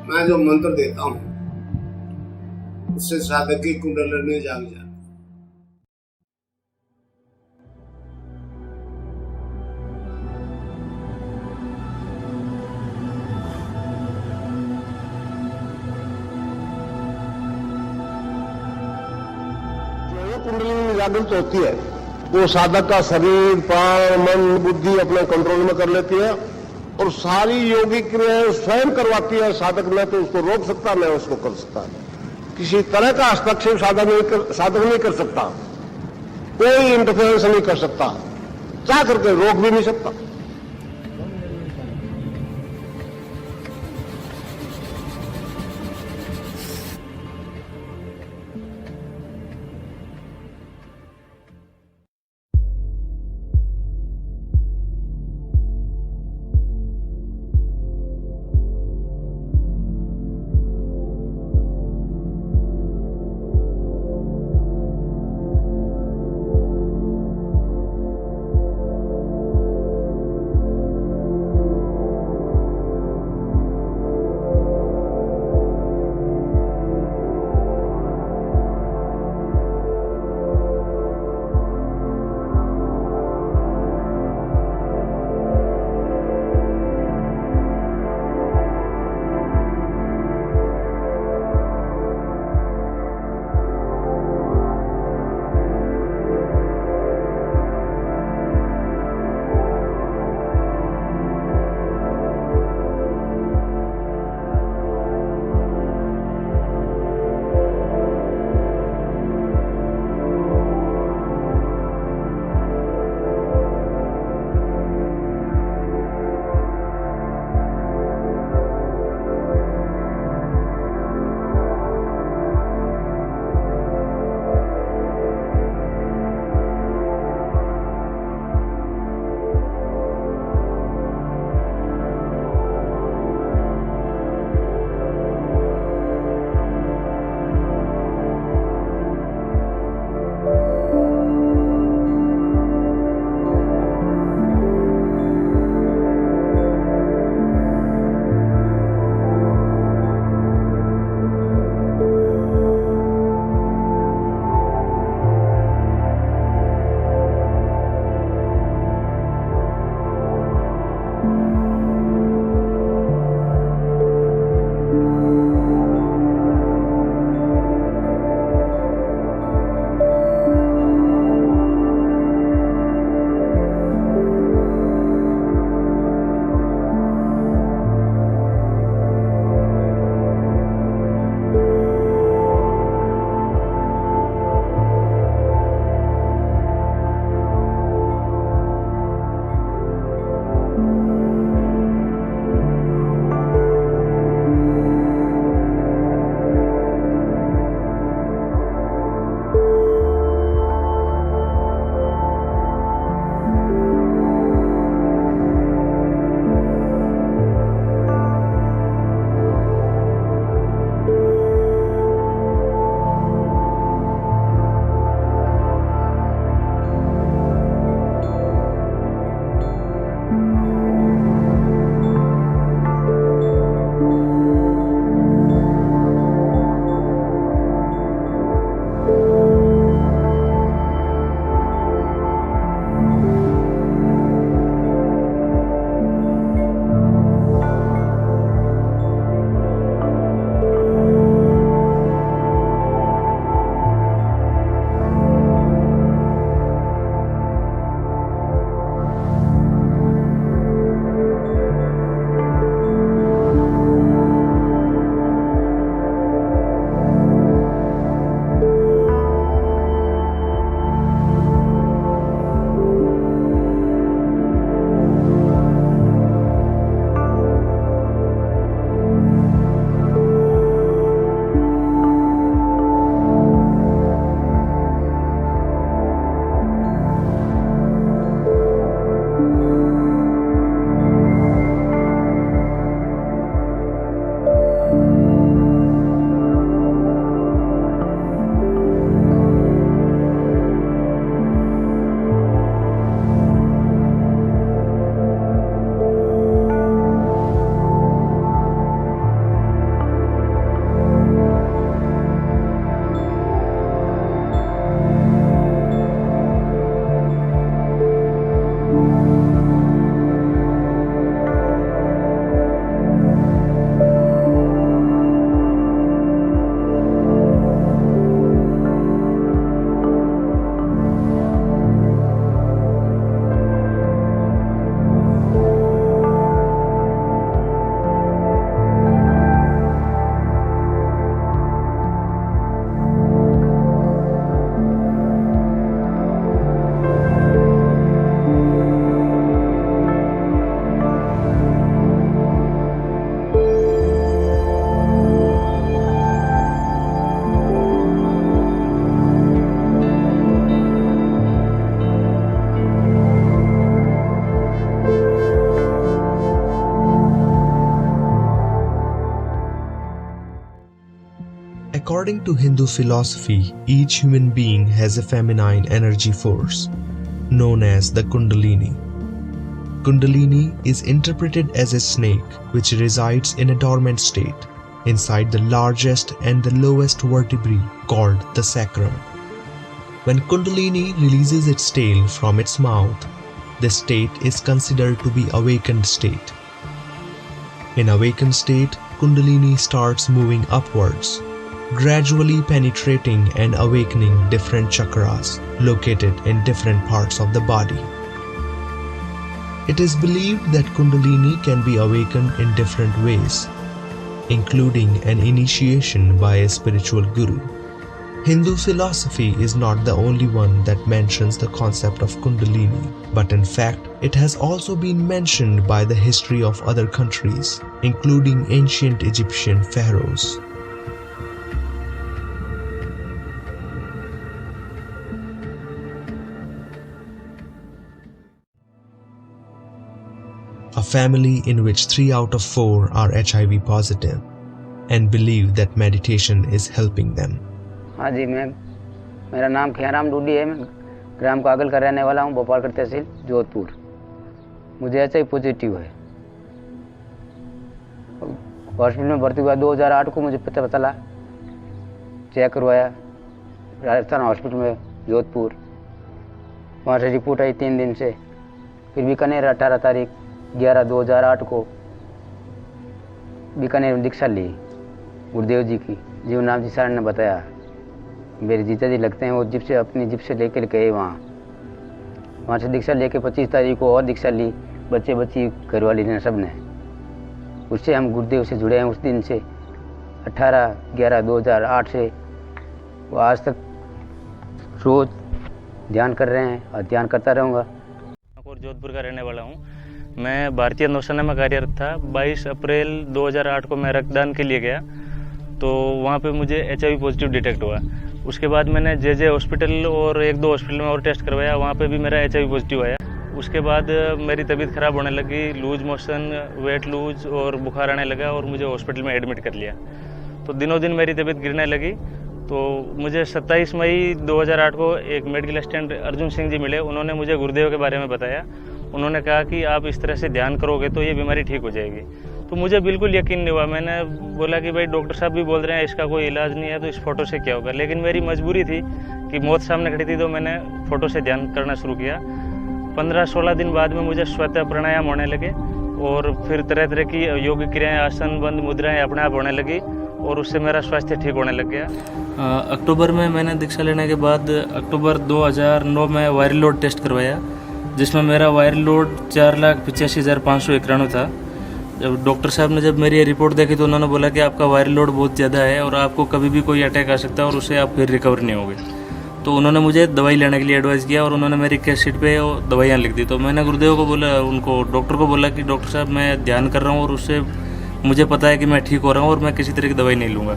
मैं जो मंत्र देता हूँ उससे साधक की कुंडलिनी जाग जाती। कुंडलिनी जागृत होती है, वो साधक का शरीर, प्राण, मन, बुद्धि अपने कंट्रोल में कर लेती है और सारी योगिक क्रियाएं स्वयं करवाती है। साधक न तो उसको रोक सकता, न उसको कर सकता। किसी तरह का हस्तक्षेप साधक नहीं कर सकता, कोई इंटरफेरेंस नहीं कर सकता, चाह करके रोक भी नहीं सकता। According to Hindu philosophy, each human being has a feminine energy force known as the Kundalini. Kundalini is interpreted as a snake which resides in a dormant state inside the largest and the lowest vertebrae called the sacrum. When Kundalini releases its tail from its mouth, this state is considered to be awakened state. In awakened state, Kundalini starts moving upwards, gradually penetrating and awakening different chakras located in different parts of the body. It is believed that Kundalini can be awakened in different ways, including an initiation by a spiritual guru. Hindu philosophy is not the only one that mentions the concept of Kundalini, but in fact, it has also been mentioned by the history of other countries, including ancient Egyptian pharaohs. A family in which 3 out of 4 are HIV positive and believe that meditation is helping them. हाँ जी, मेरा नाम खियाराम डूडी है। मैं ग्राम कागल का रहने वाला हूँ, भोपालगढ़ तहसील जोधपुर। मुझे HIV पॉजिटिव है। हॉस्पिटल में भर्ती हुआ 2008 को, मुझे पता चला, चेक करवाया राजस्थान हॉस्पिटल में जोधपुर। वहाँ से रिपोर्ट आई 3 दिन से। फिर बीकानेर 18 तारीख 11/2008 को बीकानेर में दीक्षा ली गुरुदेव जी की। जीवनाम जी सर ने बताया, मेरे जीजा जी लगते हैं, वो जिप से अपनी जिप से लेकर गए वहाँ से दीक्षा लेके 25 तारीख को और दीक्षा ली, बच्चे बच्ची घरवाली ने सब ने। उससे हम गुरुदेव से जुड़े हैं उस दिन से, 18/11/2008 से वो आज तक रोज ध्यान कर रहे हैं और ध्यान करता रहूँगा। और जोधपुर का रहने वाला हूँ। मैं भारतीय नौसेना में कार्यरत था। 22 अप्रैल 2008 को मैं रक्तदान के लिए गया, तो वहाँ पे मुझे HIV पॉजिटिव डिटेक्ट हुआ। उसके बाद मैंने JJ हॉस्पिटल और 1-2 हॉस्पिटल में और टेस्ट करवाया, वहाँ पे भी मेरा HIV पॉजिटिव आया। उसके बाद मेरी तबीयत ख़राब होने लगी, लूज मोशन, वेट लूज और बुखार आने लगा और मुझे हॉस्पिटल में एडमिट कर लिया। तो दिनों दिन मेरी तबीयत गिरने लगी। तो मुझे 27 मई 2008 को एक मेडिकल असिस्टेंट अर्जुन सिंह जी मिले। उन्होंने मुझे गुरुदेव के बारे में बताया। उन्होंने कहा कि आप इस तरह से ध्यान करोगे तो ये बीमारी ठीक हो जाएगी। तो मुझे बिल्कुल यकीन नहीं हुआ। मैंने बोला कि भाई डॉक्टर साहब भी बोल रहे हैं इसका कोई इलाज नहीं है, तो इस फ़ोटो से क्या होगा। लेकिन मेरी मजबूरी थी कि मौत सामने खड़ी थी, तो मैंने फ़ोटो से ध्यान करना शुरू किया। 15-16 दिन बाद में मुझे स्वतः प्राणायाम होने लगे और फिर तरह तरह की योग क्रियाएँ, आसन, बंद मुद्राएँ अपने आप होने लगी और उससे मेरा स्वास्थ्य ठीक होने लग गया। अक्टूबर में मैंने दीक्षा लेने के बाद अक्टूबर 2009 में वायरल लोड टेस्ट करवाया, जिसमें मेरा वायरल लोड 4,85,591 था। जब डॉक्टर साहब ने जब मेरी रिपोर्ट देखी तो उन्होंने बोला कि आपका वायरल लोड बहुत ज़्यादा है और आपको कभी भी कोई अटैक आ सकता है और उससे आप फिर रिकवर नहीं होगे। तो उन्होंने मुझे दवाई लेने के लिए एडवाइस किया और उन्होंने मेरी केस शीट पे वो दवाइयाँ लिख दी। तो मैंने गुरुदेव को बोला, उनको डॉक्टर को बोला कि डॉक्टर साहब मैं ध्यान कर रहा हूँ और उससे मुझे पता है कि मैं ठीक हो रहा हूँ और मैं किसी तरह की दवाई नहीं लूँगा।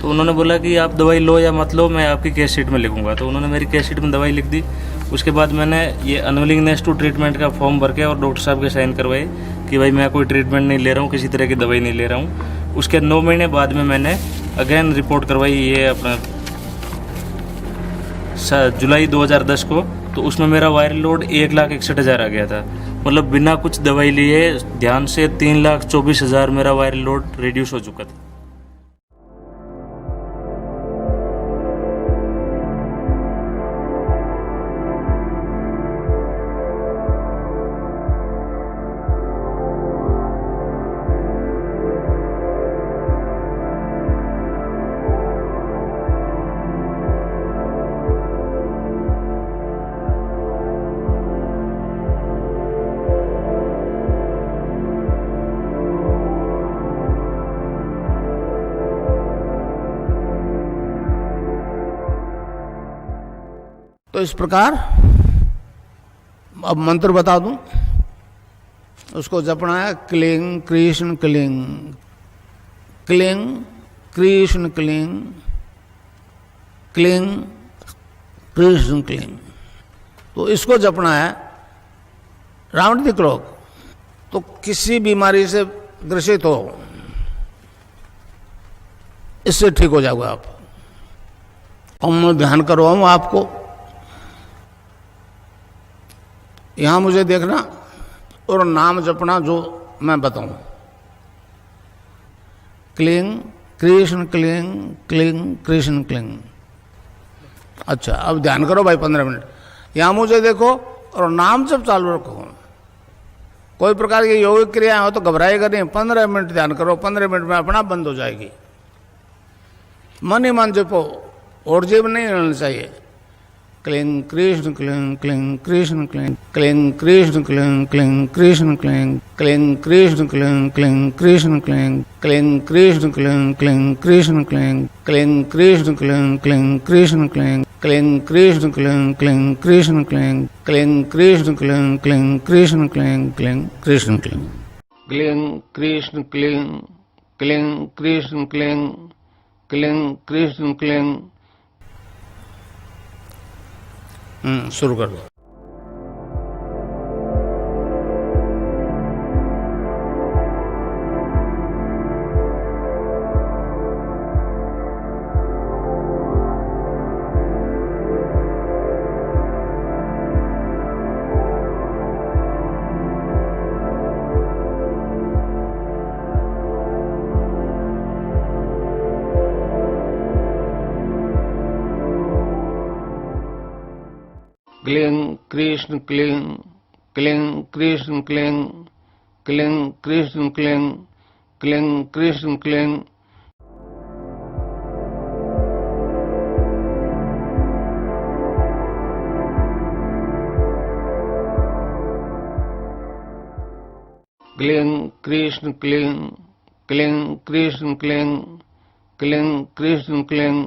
तो उन्होंने बोला कि आप दवाई लो या मत लो, मैं आपकी केस शीट में लिखूँगा। तो उन्होंने मेरी केस शीट में दवाई लिख दी। उसके बाद मैंने ये अनविलिंगनेस टू ट्रीटमेंट का फॉर्म भर के और डॉक्टर साहब के साइन करवाए कि भाई मैं कोई ट्रीटमेंट नहीं ले रहा हूँ, किसी तरह की दवाई नहीं ले रहा हूँ। उसके 9 महीने बाद में मैंने अगेन रिपोर्ट करवाई, ये अपना जुलाई 2010 को। तो उसमें मेरा वायरल लोड 1,61,000 आ गया था। मतलब बिना कुछ दवाई लिए ध्यान से 3,24,000 मेरा वायरल लोड रिड्यूस हो चुका था। तो इस प्रकार अब मंत्र बता दूं, उसको जपना है। Cling Krishna cling, cling Krishna cling, cling Krishna cling. तो इसको जपना है राउंड द क्लॉक। तो किसी बीमारी से ग्रसित हो, इससे ठीक हो जाओगे आप। और मैं ध्यान करवाऊं आपको। यहां मुझे देखना और नाम जपना जो मैं बताऊं। Cling Krishna cling cling Krishna cling. अच्छा, अब ध्यान करो भाई 15 मिनट। यहां मुझे देखो और नाम जब चालू रखो। कोई प्रकार की योगिक क्रियाएं हो तो घबराएगा नहीं। 15 मिनट ध्यान करो, 15 मिनट में अपना बंद हो जाएगी। मन ही मन जपो और जीव नहीं रहना चाहिए। Cling Krishna cling cling Krishna cling cling Krishna cling cling Krishna cling cling Krishna cling cling Krishna cling cling Krishna cling cling Krishna cling cling Krishna cling cling Krishna cling cling Krishna cling cling Krishna cling cling Krishna cling cling Krishna cling cling Krishna cling cling Krishna cling cling Krishna cling cling Krishna cling. शुरू कर दो। Cling Krishna cling cling Krishna cling cling Krishna cling cling Krishna cling. Cling Krishna cling cling Krishna cling cling Krishna cling